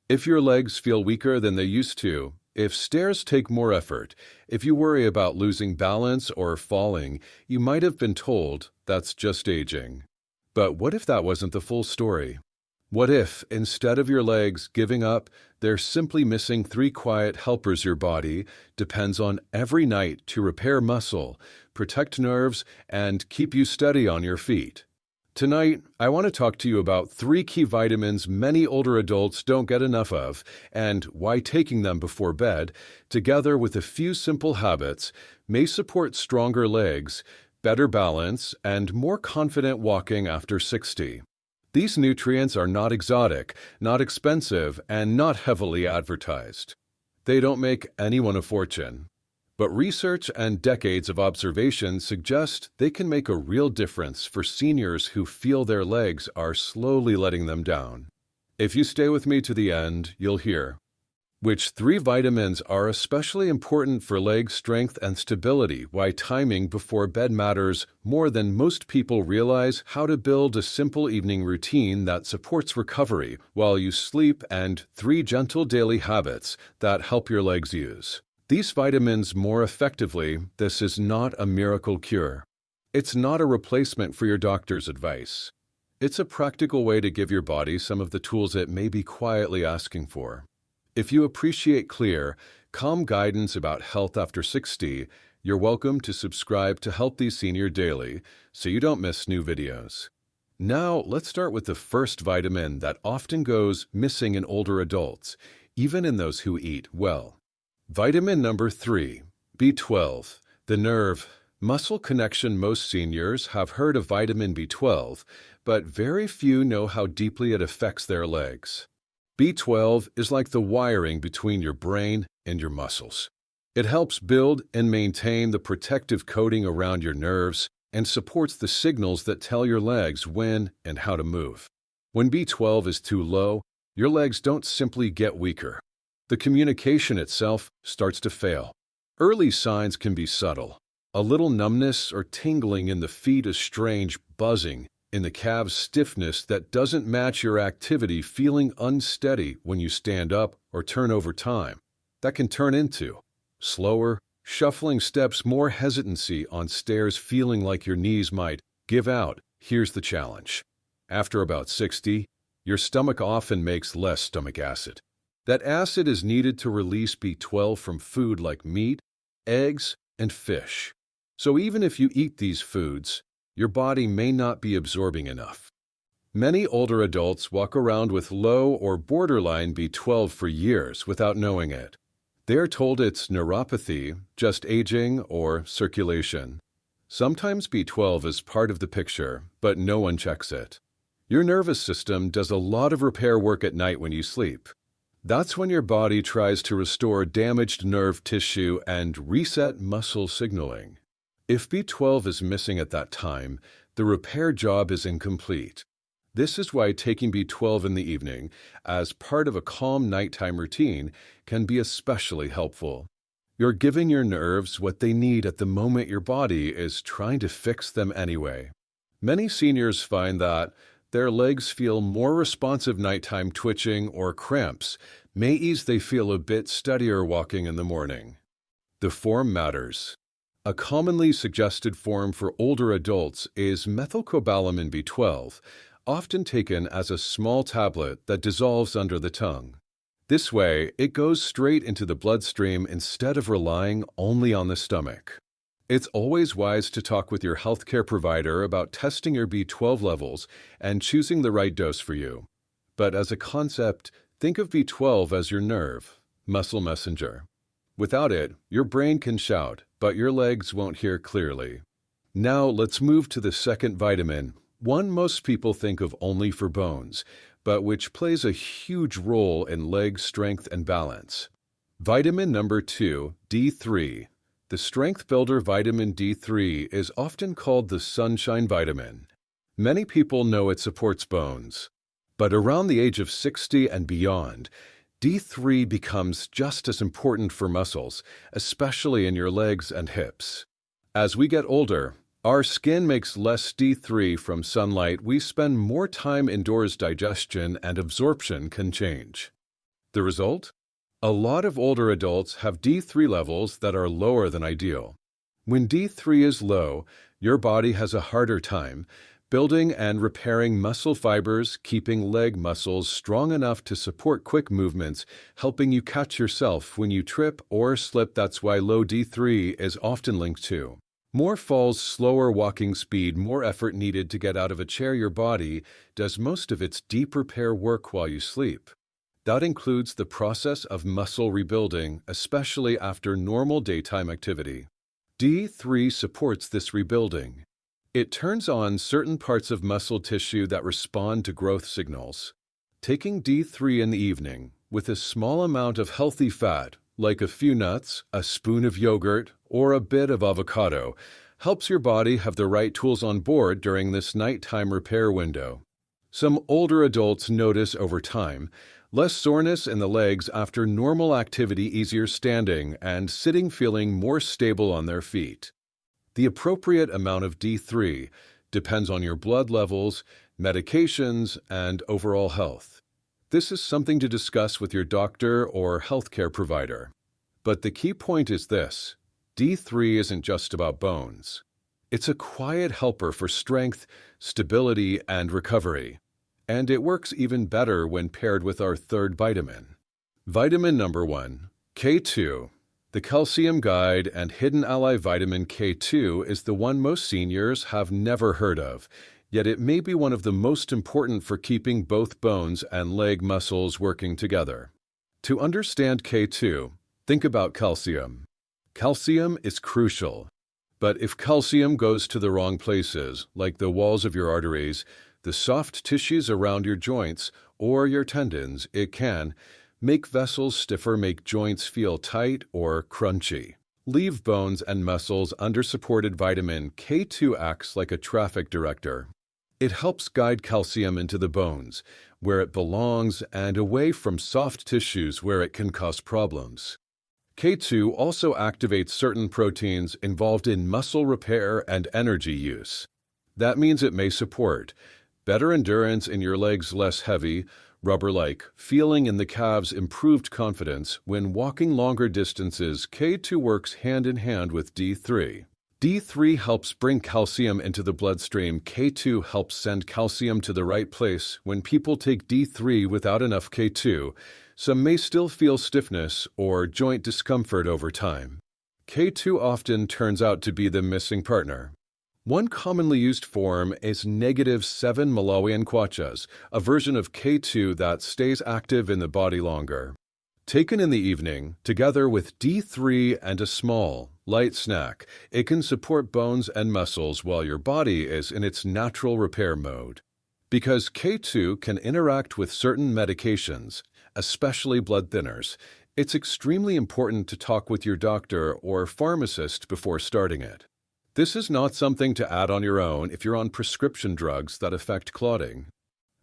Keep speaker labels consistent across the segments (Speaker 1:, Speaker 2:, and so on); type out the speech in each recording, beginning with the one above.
Speaker 1: If your legs feel weaker than they used to, if stairs take more effort, if you worry about losing balance or falling, you might have been told that's just aging. But what if that wasn't the full story? What if, instead of your legs giving up, they're simply missing three quiet helpers your body depends on every night to repair muscle, protect nerves, and keep you steady on your feet? Tonight, I want to talk to you about three key vitamins many older adults don't get enough of and why taking them before bed, together with a few simple habits, may support stronger legs, better balance, and more confident walking after 60. These nutrients are not exotic, not expensive, and not heavily advertised. They don't make anyone a fortune. But research and decades of observation suggest they can make a real difference for seniors who feel their legs are slowly letting them down. If you stay with me to the end, you'll hear which three vitamins are especially important for leg strength and stability, why timing before bed matters more than most people realize, how to build a simple evening routine that supports recovery while you sleep, and three gentle daily habits that help your legs use these vitamins more effectively. This is not a miracle cure. It's not a replacement for your doctor's advice. It's a practical way to give your body some of the tools it may be quietly asking for. If you appreciate clear, calm guidance about health after 60, you're welcome to subscribe to Help Thee Senior Daily so you don't miss new videos. Now, let's start with the first vitamin that often goes missing in older adults, even in those who eat well. Vitamin number 3, B12, the nerve-muscle connection. Most seniors have heard of vitamin B12, but very few know how deeply it affects their legs. B12 is like the wiring between your brain and your muscles. It helps build and maintain the protective coating around your nerves and supports the signals that tell your legs when and how to move. When B12 is too low, your legs don't simply get weaker. The communication itself starts to fail. Early signs can be subtle. A little numbness or tingling in the feet, a strange buzzing in the calves, stiffness that doesn't match your activity, feeling unsteady when you stand up or turn over time. That can turn into slower, shuffling steps, more hesitancy on stairs, feeling like your knees might give out. Here's the challenge. After about 60, your stomach often makes less stomach acid. That acid is needed to release B12 from food like meat, eggs, and fish. So even if you eat these foods, your body may not be absorbing enough. Many older adults walk around with low or borderline B12 for years without knowing it. They're told it's neuropathy, just aging, or circulation. Sometimes B12 is part of the picture, but no one checks it. Your nervous system does a lot of repair work at night when you sleep. That's when your body tries to restore damaged nerve tissue and reset muscle signaling. If B12 is missing at that time, the repair job is incomplete. This is why taking B12 in the evening, as part of a calm nighttime routine, can be especially helpful. You're giving your nerves what they need at the moment your body is trying to fix them anyway. Many seniors find that their legs feel more responsive nighttime. Twitching or cramps may ease. They feel a bit steadier walking in the morning. The form matters. A commonly suggested form for older adults is methylcobalamin B12, often taken as a small tablet that dissolves under the tongue. This way, it goes straight into the bloodstream instead of relying only on the stomach. It's always wise to talk with your healthcare provider about testing your B12 levels and choosing the right dose for you. But as a concept, think of B12 as your nerve, muscle messenger. Without it, your brain can shout, but your legs won't hear clearly. Now let's move to the second vitamin, one most people think of only for bones, but which plays a huge role in leg strength and balance. Vitamin number 2, D3. The strength builder. Vitamin D3 is often called the sunshine vitamin. Many people know it supports bones. But around the age of 60 and beyond, D3 becomes just as important for muscles, especially in your legs and hips. As we get older, our skin makes less D3 from sunlight. We spend more time indoors. Digestion and absorption can change. The result? A lot of older adults have D3 levels that are lower than ideal. When D3 is low, your body has a harder time building and repairing muscle fibers, keeping leg muscles strong enough to support quick movements, helping you catch yourself when you trip or slip. That's why low D3 is often linked to more falls, slower walking speed, more effort needed to get out of a chair. Your body does most of its deep repair work while you sleep. That includes the process of muscle rebuilding, especially after normal daytime activity. D3 supports this rebuilding. It turns on certain parts of muscle tissue that respond to growth signals. Taking D3 in the evening, with a small amount of healthy fat, like a few nuts, a spoon of yogurt, or a bit of avocado, helps your body have the right tools on board during this nighttime repair window. Some older adults notice over time less soreness in the legs after normal activity, easier standing and sitting, feeling more stable on their feet. The appropriate amount of D3 depends on your blood levels, medications, and overall health. This is something to discuss with your doctor or healthcare provider. But the key point is this: D3 isn't just about bones. It's a quiet helper for strength, stability, and recovery. And it works even better when paired with our third vitamin. Vitamin number 1, K2. The calcium guide and hidden ally vitamin K2 is the one most seniors have never heard of, yet it may be one of the most important for keeping both bones and leg muscles working together. To understand K2, think about calcium. Calcium is crucial. But if calcium goes to the wrong places, like the walls of your arteries, the soft tissues around your joints, or your tendons, it can make vessels stiffer, make joints feel tight or crunchy. Leave bones and muscles under supported. Vitamin K2 acts like a traffic director. It helps guide calcium into the bones, where it belongs, and away from soft tissues where it can cause problems. K2 also activates certain proteins involved in muscle repair and energy use. That means it may support better endurance in your legs, less heavy, rubber-like feeling in the calves, improved confidence when walking longer distances. K2 works hand in hand with D3. D3 helps bring calcium into the bloodstream. K2 helps send calcium to the right place. When people take D3 without enough K2, some may still feel stiffness or joint discomfort over time. K2 often turns out to be the missing partner. One commonly used form is -7 Malawian kwachas, a version of K2 that stays active in the body longer. Taken in the evening, together with D3 and a small, light snack, it can support bones and muscles while your body is in its natural repair mode. Because K2 can interact with certain medications, especially blood thinners, it's extremely important to talk with your doctor or pharmacist before starting it. This is not something to add on your own if you're on prescription drugs that affect clotting.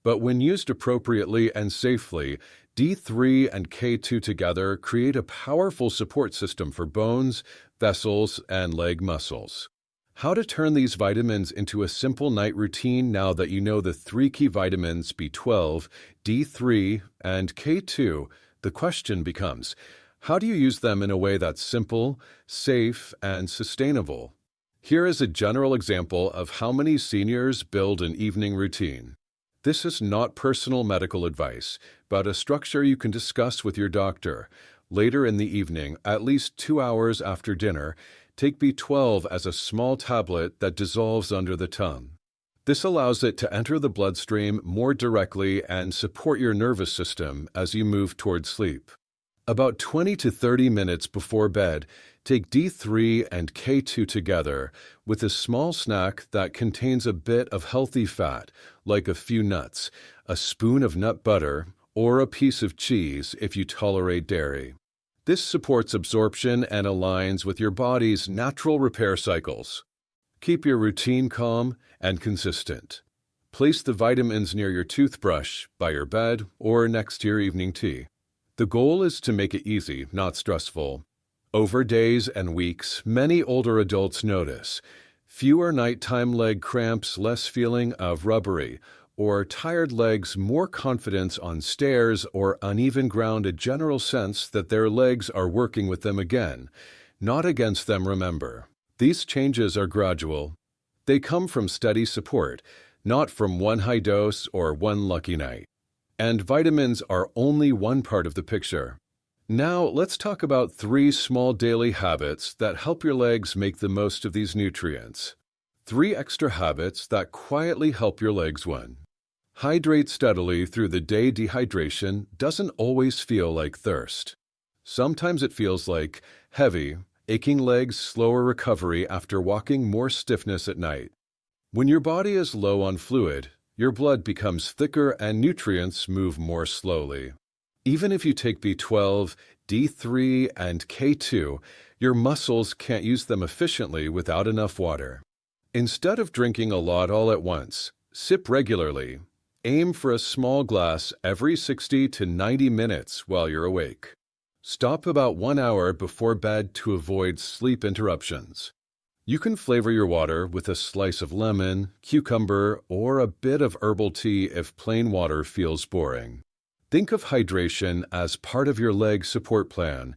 Speaker 1: But when used appropriately and safely, D3 and K2 together create a powerful support system for bones, vessels, and leg muscles. How to turn these vitamins into a simple night routine now that you know the 3 key vitamins B12, D3, and K2, the question becomes, how do you use them in a way that's simple, safe, and sustainable? Here is a general example of how many seniors build an evening routine. This is not personal medical advice, but a structure you can discuss with your doctor. Later in the evening, at least 2 hours after dinner, take B12 as a small tablet that dissolves under the tongue. This allows it to enter the bloodstream more directly and support your nervous system as you move toward sleep. About 20 to 30 minutes before bed, take D3 and K2 together with a small snack that contains a bit of healthy fat, like a few nuts, a spoon of nut butter, or a piece of cheese if you tolerate dairy. This supports absorption and aligns with your body's natural repair cycles. Keep your routine calm and consistent. Place the vitamins near your toothbrush, by your bed, or next to your evening tea. The goal is to make it easy, not stressful. Over days and weeks, many older adults notice fewer nighttime leg cramps, less feeling of rubbery, or tired legs more confidence on stairs or uneven ground, a general sense that their legs are working with them again, not against them, remember. These changes are gradual. They come from steady support, not from one high dose or one lucky night. And vitamins are only one part of the picture. Now let's talk about 3 small daily habits that help your legs make the most of these nutrients. 3 extra habits that quietly help your legs win. Hydrate steadily through the day. Dehydration doesn't always feel like thirst. Sometimes it feels like heavy, aching legs, slower recovery after walking, more stiffness at night. When your body is low on fluid, your blood becomes thicker and nutrients move more slowly. Even if you take B12, D3, and K2, your muscles can't use them efficiently without enough water. Instead of drinking a lot all at once, sip regularly. Aim for a small glass every 60 to 90 minutes while you're awake. Stop about 1 hour before bed to avoid sleep interruptions. You can flavor your water with a slice of lemon, cucumber, or a bit of herbal tea if plain water feels boring. Think of hydration as part of your leg support plan,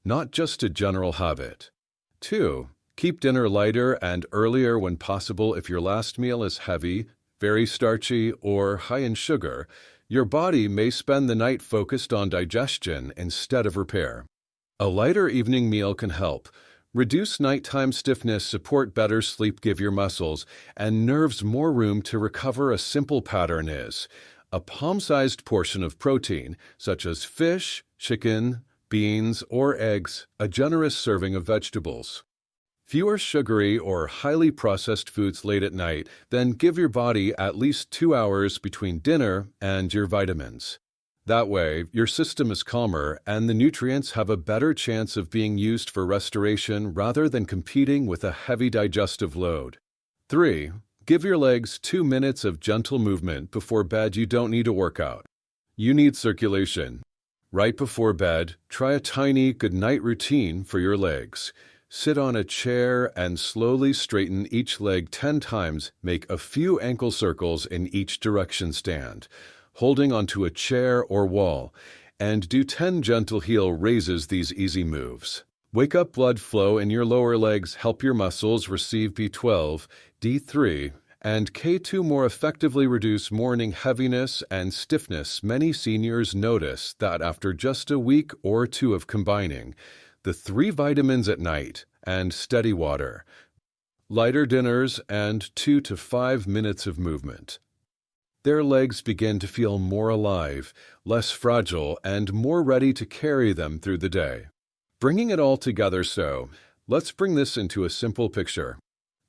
Speaker 1: not just a general habit. 2. Keep dinner lighter and earlier when possible. If your last meal is heavy, very starchy, or high in sugar, your body may spend the night focused on digestion instead of repair. A lighter evening meal can help. Reduce nighttime stiffness, support better sleep, give your muscles and nerves more room to recover. A simple pattern is a palm-sized portion of protein, such as fish, chicken, beans, or eggs, a generous serving of vegetables. Fewer sugary or highly processed foods late at night, then give your body at least 2 hours between dinner and your vitamins. That way, your system is calmer and the nutrients have a better chance of being used for restoration rather than competing with a heavy digestive load. 3. Give your legs 2 minutes of gentle movement before bed. You don't need a workout. You need circulation. Right before bed, try a tiny goodnight routine for your legs. Sit on a chair and slowly straighten each leg 10 times. Make a few ankle circles in each direction. Stand, holding onto a chair or wall, and do 10 gentle heel raises. These easy moves wake up blood flow in your lower legs, help your muscles receive B12, D3, and K2 more effectively, reduce morning heaviness and stiffness. Many seniors notice that after just a week or 2 of combining the 3 vitamins at night and steady water, lighter dinners, and 2 to 5 minutes of movement, their legs begin to feel more alive, less fragile, and more ready to carry them through the day. Bringing it all together, so let's bring this into a simple picture.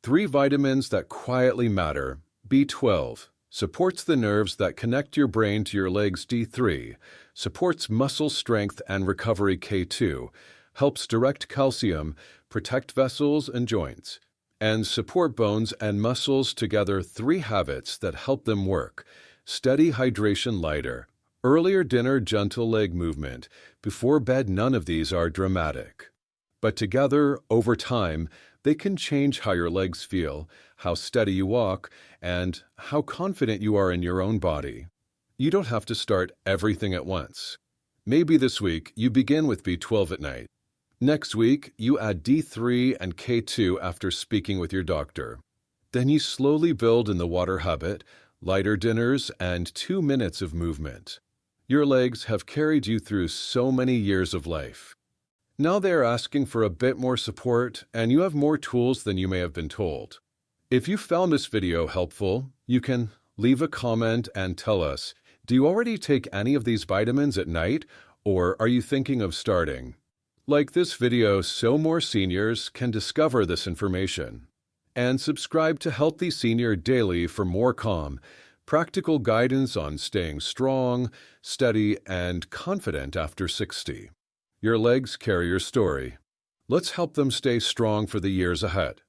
Speaker 1: 3 vitamins that quietly matter. B12 supports the nerves that connect your brain to your legs. D3 supports muscle strength and recovery. K2 helps direct calcium, protect vessels and joints, and support bones and muscles. Together, 3 habits that help them work. Steady hydration, lighter, earlier dinner, gentle leg movement. Before bed, none of these are dramatic. But together, over time, they can change how your legs feel, how steady you walk, and how confident you are in your own body. You don't have to start everything at once. Maybe this week you begin with B12 at night. Next week, you add D3 and K2 after speaking with your doctor. Then you slowly build in the water habit, lighter dinners, and 2 minutes of movement. Your legs have carried you through so many years of life. Now they're asking for a bit more support, and you have more tools than you may have been told. If you found this video helpful, you can leave a comment and tell us, do you already take any of these vitamins at night, or are you thinking of starting? Like this video so more seniors can discover this information. And subscribe to Healthy Senior Daily for more calm, practical guidance on staying strong, steady, and confident after 60. Your legs carry your story. Let's help them stay strong for the years ahead.